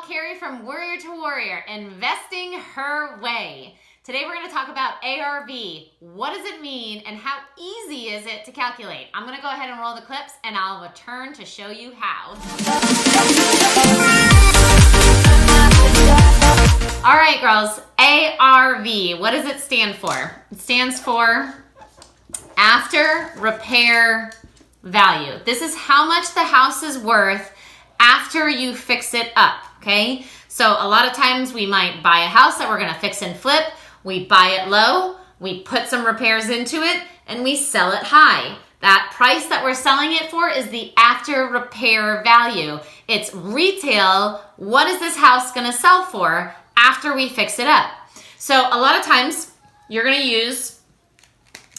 Carrie from Warrior to Warrior, investing her way. Today we're going to talk about ARV. What does it mean and how easy is it to calculate? I'm going to go ahead and roll the clips and I'll return to show you how. All right, girls, ARV, what does it stand for? It stands for after repair value. This is how much the house is worth after you fix it up, okay? So a lot of times we might buy a house that we're gonna fix and flip. We buy it low, we put some repairs into it, and we sell it high. That price that we're selling it for is the after repair value. It's retail. What is this house gonna sell for after we fix it up? So a lot of times you're gonna use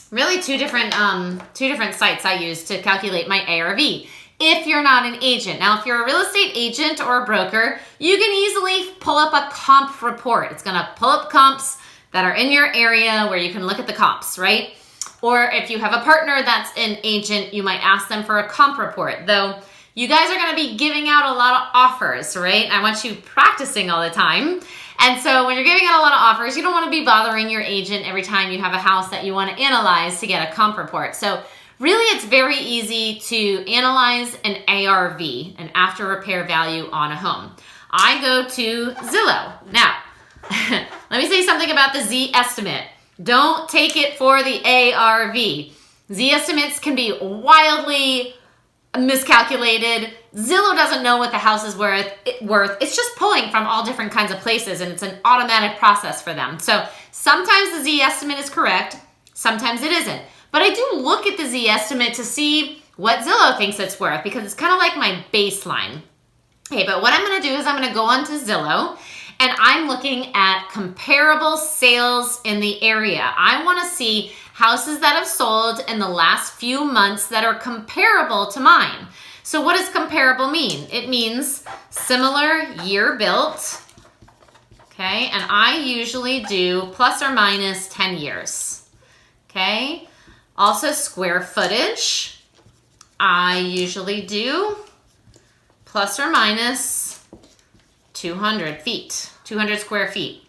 really two different sites I use to calculate my ARV. If you're not an agent. Now, if you're a real estate agent or a broker, you can easily pull up a comp report. It's gonna pull up comps that are in your area where you can look at the comps, right? Or if you have a partner that's an agent, you might ask them for a comp report. Though you guys are gonna be giving out a lot of offers, right? I want you practicing all the time. And so when you're giving out a lot of offers, you don't wanna be bothering your agent every time you have a house that you wanna analyze to get a comp report. So really, it's very easy to analyze an ARV, an after repair value on a home. I go to Zillow. Now, let me say something about the Z estimate. Don't take it for the ARV. Z estimates can be wildly miscalculated. Zillow doesn't know what the house is worth. It's just pulling from all different kinds of places, and it's an automatic process for them. So sometimes the Z estimate is correct, sometimes it isn't. But I do look at the Z estimate to see what Zillow thinks it's worth because it's kind of like my baseline. Okay, but what I'm gonna do is I'm gonna go onto Zillow and I'm looking at comparable sales in the area. I wanna see houses that have sold in the last few months that are comparable to mine. So what does comparable mean? It means similar year built, okay? And I usually do plus or minus 10 years, okay? Also square footage, I usually do plus or minus 200 feet, 200 square feet.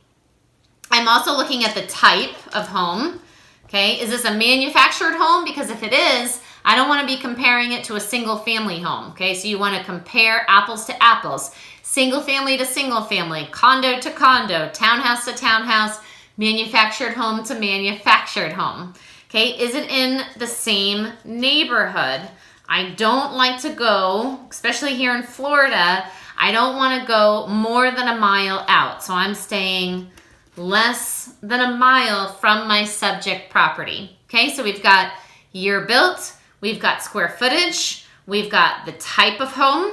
I'm also looking at the type of home, okay? Is this a manufactured home? Because if it is, I don't wanna be comparing it to a single family home, okay? So you wanna compare apples to apples, single family to single family, condo to condo, townhouse to townhouse, manufactured home to manufactured home. Okay, is it in the same neighborhood? I don't like to go, especially here in Florida, I don't want to go more than a mile out. So I'm staying less than a mile from my subject property. Okay, so we've got year built, we've got square footage, we've got the type of home,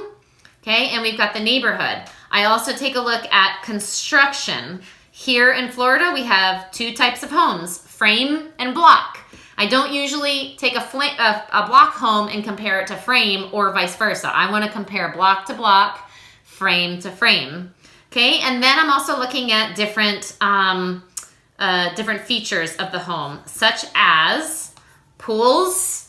okay, and we've got the neighborhood. I also take a look at construction. Here in Florida, we have two types of homes, frame and block. I don't usually take a block home and compare it to frame or vice versa. I want to compare block to block, frame to frame. Okay, and then I'm also looking at different features of the home, such as pools,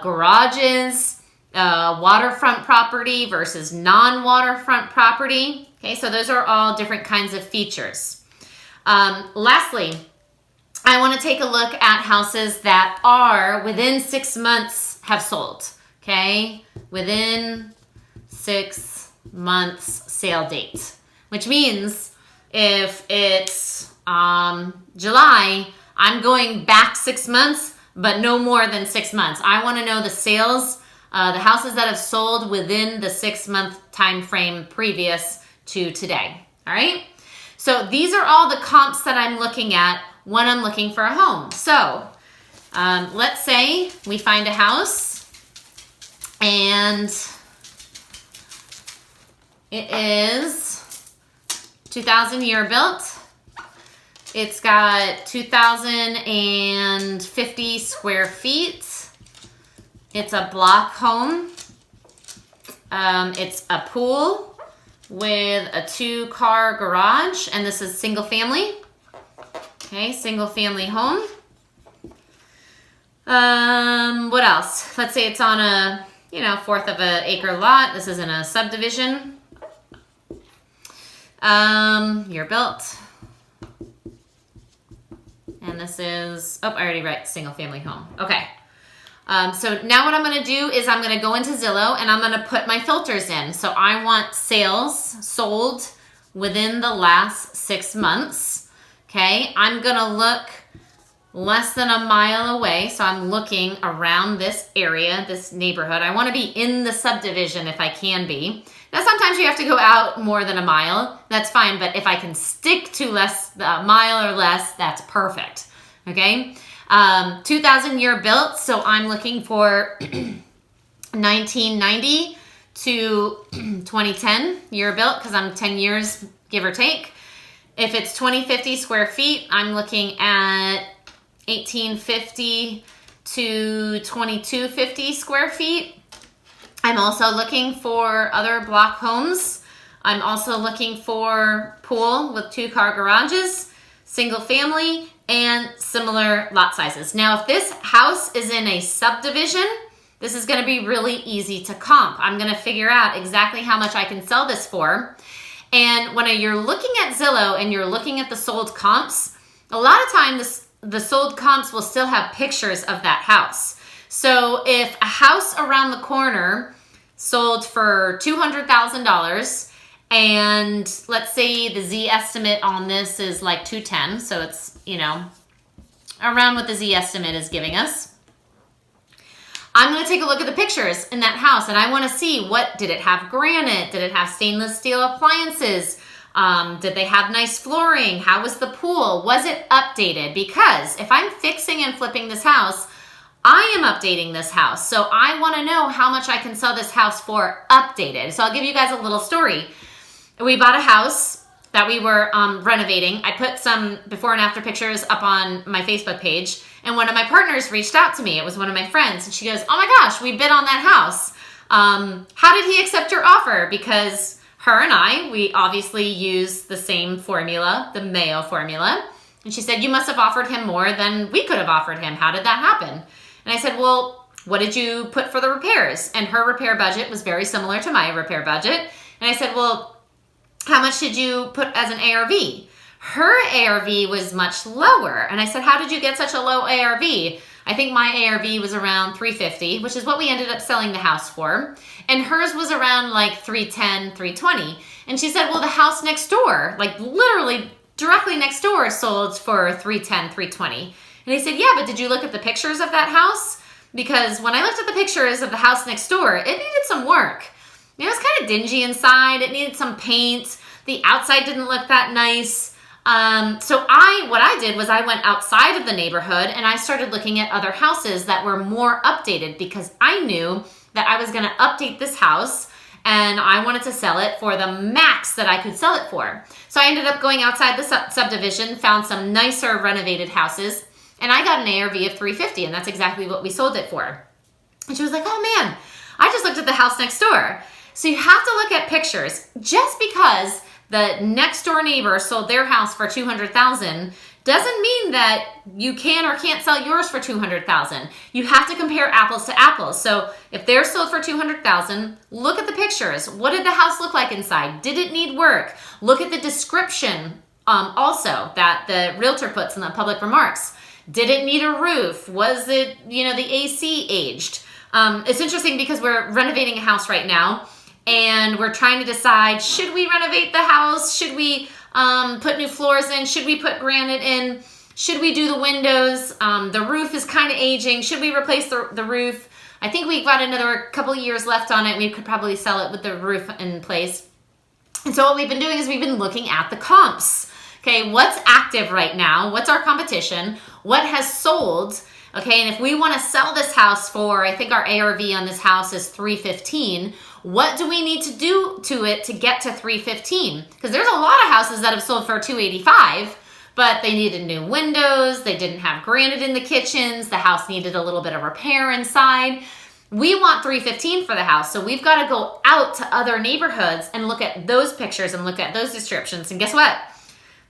garages, waterfront property versus non-waterfront property. Okay, so those are all different kinds of features. Lastly, I want to take a look at houses that are within 6 months have sold, okay? Within 6 months sale date, which means if it's July, I'm going back 6 months, but no more than 6 months. I want to know the sales, the houses that have sold within the 6 month time frame previous to today, all right? So these are all the comps that I'm looking at when I'm looking for a home. So let's say we find a house and it is 2000 year built. It's got 2,050 square feet. It's a block home. It's a pool with a 2-car garage, and this is single family. Okay, single family home. What else? Let's say it's on a, 1/4 of an acre lot. This is in a subdivision. Year built. And this is, oh, I already write single family home. Okay. So now what I'm going to do is I'm going to go into Zillow and I'm going to put my filters in. So I want sales sold within the last 6 months. Okay. I'm going to look less than a mile away. So I'm looking around this area, this neighborhood. I want to be in the subdivision if I can be. Now, sometimes you have to go out more than a mile. That's fine. But if I can stick to a mile or less, that's perfect. Okay. 2000 year built. So I'm looking for 1990 to 2010 year built because I'm 10 years, give or take. If it's 2050 square feet, I'm looking at 1850 to 2250 square feet. I'm also looking for other block homes. I'm also looking for pool with 2-car garages, single family, and similar lot sizes. Now, if this house is in a subdivision, this is going to be really easy to comp. I'm going to figure out exactly how much I can sell this for. And when you're looking at Zillow and you're looking at the sold comps, a lot of times the sold comps will still have pictures of that house. So if a house around the corner sold for $200,000 and let's say the Z estimate on this is like 210, so it's, you know, around what the Z estimate is giving us. I'm going to take a look at the pictures in that house and I want to see did it have granite? Did it have stainless steel appliances? Did they have nice flooring? How was the pool? Was it updated? Because if I'm fixing and flipping this house, I am updating this house. So I want to know how much I can sell this house for updated. So I'll give you guys a little story. We bought a house that we were renovating. I put some before and after pictures up on my Facebook page. And one of my partners reached out to me. It was one of my friends. And she goes, oh my gosh, we bid on that house. How did he accept your offer? Because her and I, we obviously use the same formula, the Mayo formula. And she said, you must have offered him more than we could have offered him. How did that happen? And I said, well, what did you put for the repairs? And her repair budget was very similar to my repair budget. And I said, well, how much did you put as an ARV? Her ARV was much lower. And I said, how did you get such a low ARV? I think my ARV was around 350, which is what we ended up selling the house for. And hers was around like 310, 320. And she said, well, the house next door, like literally directly next door, sold for 310, 320. And I said, yeah, but did you look at the pictures of that house? Because when I looked at the pictures of the house next door, it needed some work. It was kind of dingy inside. It needed some paint. The outside didn't look that nice. So what I did was I went outside of the neighborhood and I started looking at other houses that were more updated because I knew that I was going to update this house and I wanted to sell it for the max that I could sell it for. So I ended up going outside the subdivision, found some nicer renovated houses, and I got an ARV of 350, and that's exactly what we sold it for. And she was like, oh man, I just looked at the house next door. So you have to look at pictures. Just because the next door neighbor sold their house for $200,000 doesn't mean that you can or can't sell yours for $200,000. You have to compare apples to apples. So if they're sold for $200,000, look at the pictures. What did the house look like inside? Did it need work? Look at the description also that the realtor puts in the public remarks. Did it need a roof? Was it, the AC aged? It's interesting because we're renovating a house right now and we're trying to decide, should we renovate the house? Should we put new floors in? Should we put granite in? Should we do the windows? The roof is kind of aging. Should we replace the roof? I think we've got another couple of years left on it. We could probably sell it with the roof in place. And so what we've been doing is we've been looking at the comps. Okay, what's active right now? What's our competition? What has sold? Okay, and if we want to sell this house for, I think our ARV on this house is 315. What do we need to do to it to get to 315? Because there's a lot of houses that have sold for 285, but they needed new windows. They didn't have granite in the kitchens. The house needed a little bit of repair inside. We want 315 for the house, so we've got to go out to other neighborhoods and look at those pictures and look at those descriptions. And guess what?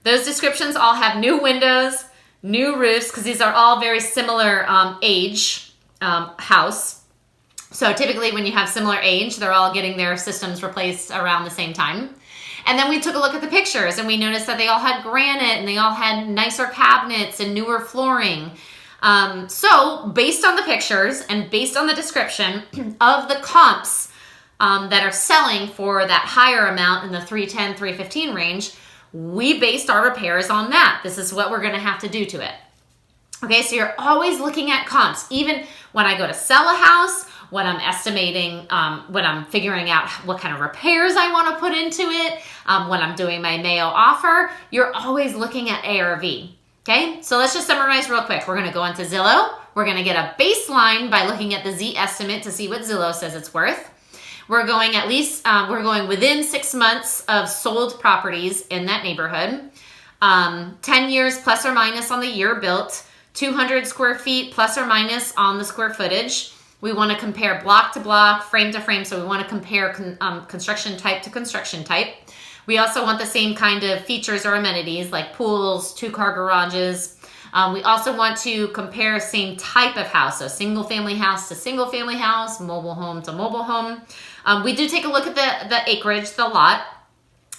Those descriptions all have new windows, new roofs, because these are all very similar age house. So typically when you have similar age, they're all getting their systems replaced around the same time. And then we took a look at the pictures and we noticed that they all had granite and they all had nicer cabinets and newer flooring. So based on the pictures and based on the description of the comps that are selling for that higher amount in the 310, 315 range, we based our repairs on that. This is what we're gonna have to do to it. Okay, so you're always looking at comps. Even when I go to sell a house, when I'm estimating, when I'm figuring out what kind of repairs I want to put into it, when I'm doing my Mayo offer, you're always looking at ARV. Okay, so let's just summarize real quick. We're going to go into Zillow. We're going to get a baseline by looking at the Z estimate to see what Zillow says it's worth. We're going we're going within 6 months of sold properties in that neighborhood. 10 years plus or minus on the year built, 200 square feet plus or minus on the square footage. We want to compare block to block, frame to frame, so we want to compare construction type to construction type. We also want the same kind of features or amenities like pools, 2-car garages. We also want to compare same type of house, so single family house to single family house, mobile home to mobile home. We do take a look at the acreage, the lot.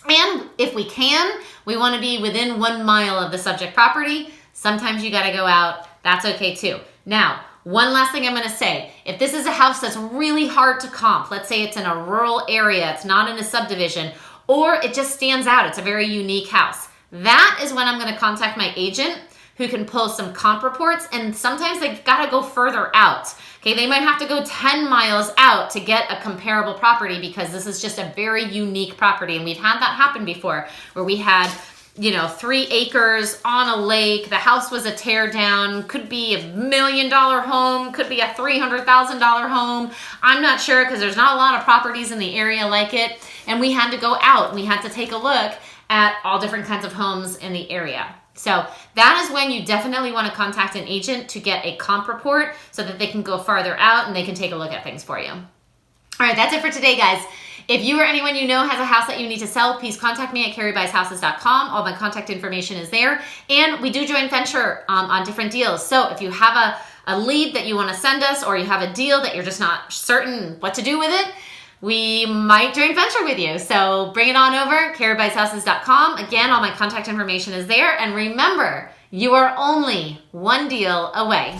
And if we can, we want to be within 1 mile of the subject property. Sometimes you got to go out. That's okay too. Now, one last thing I'm going to say, if this is a house that's really hard to comp, let's say it's in a rural area, it's not in a subdivision, or it just stands out, it's a very unique house, that is when I'm going to contact my agent who can pull some comp reports, and sometimes they've got to go further out. Okay, they might have to go 10 miles out to get a comparable property because this is just a very unique property, and we've had that happen before where we had 3 acres on a lake. The house was a tear down, could be $1 million home, could be a $300,000 home. I'm not sure because there's not a lot of properties in the area like it. And we had to go out. We had to take a look at all different kinds of homes in the area. So that is when you definitely want to contact an agent to get a comp report so that they can go farther out and they can take a look at things for you. All right, that's it for today, guys. If you or anyone you know has a house that you need to sell, please contact me at carriebuysHouses.com. All my contact information is there. And we do joint venture on different deals. So if you have a lead that you want to send us or you have a deal that you're just not certain what to do with it, we might joint venture with you. So bring it on over, carriebuysHouses.com. Again, all my contact information is there. And remember, you are only one deal away.